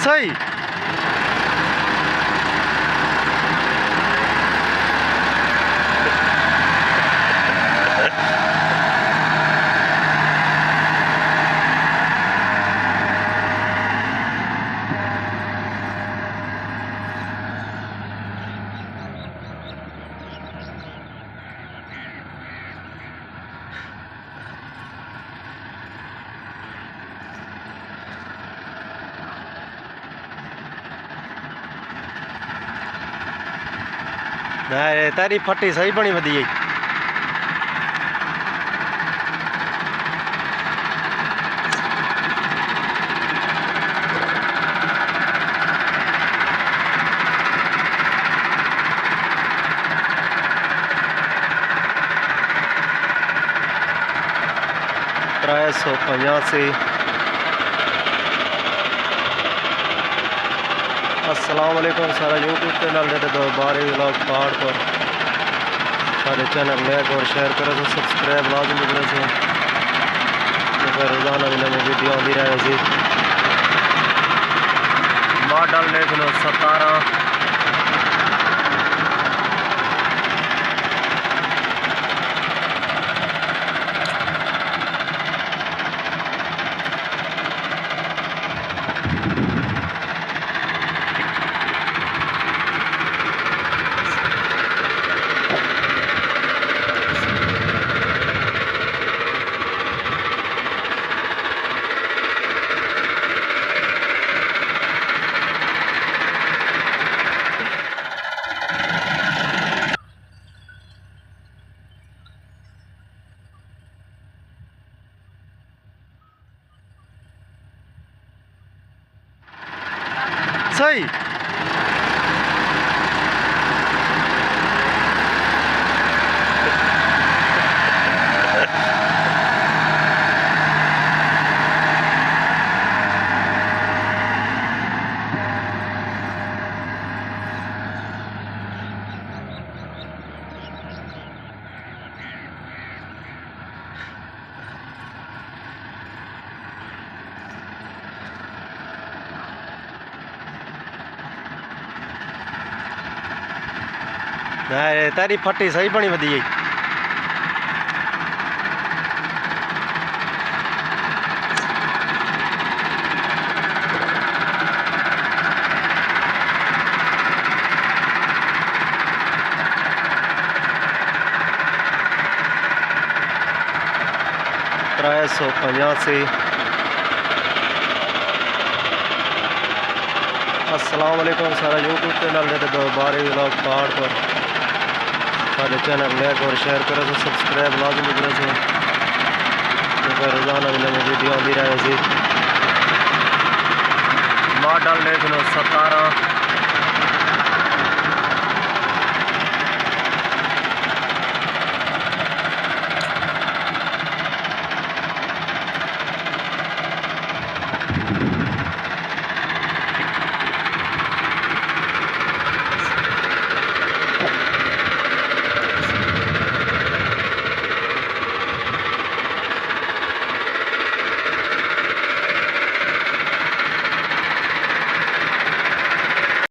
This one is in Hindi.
सही तेरी फट्टी सही बनी वधी है। त्रै सौ 85। अस्सलाम वालेकुम सारा यूट्यूब चैनल दे दोबारा व्लॉग पार्ट पर सारे चैनल लाइक और शेयर करो तो सब्सक्राइब लाजमी करो सो तो रोज़ाना भी नवी वीडियो आती रहे सी। मॉडल देख लो 17। सही तेरी फट्टी सही बनी वधी है। त्रै सौ 85। अस्सलाम वालेकुम सारा यूट्यूब चैनल दे दोबारा व्लॉग पार्ट पर सारे चैनल लाइक और शेयर करो तो सब्सक्राइब लाजमी करो सो तो रोज़ाना भी नवी वीडियो आती रहे सी। मॉडल देख लो 17।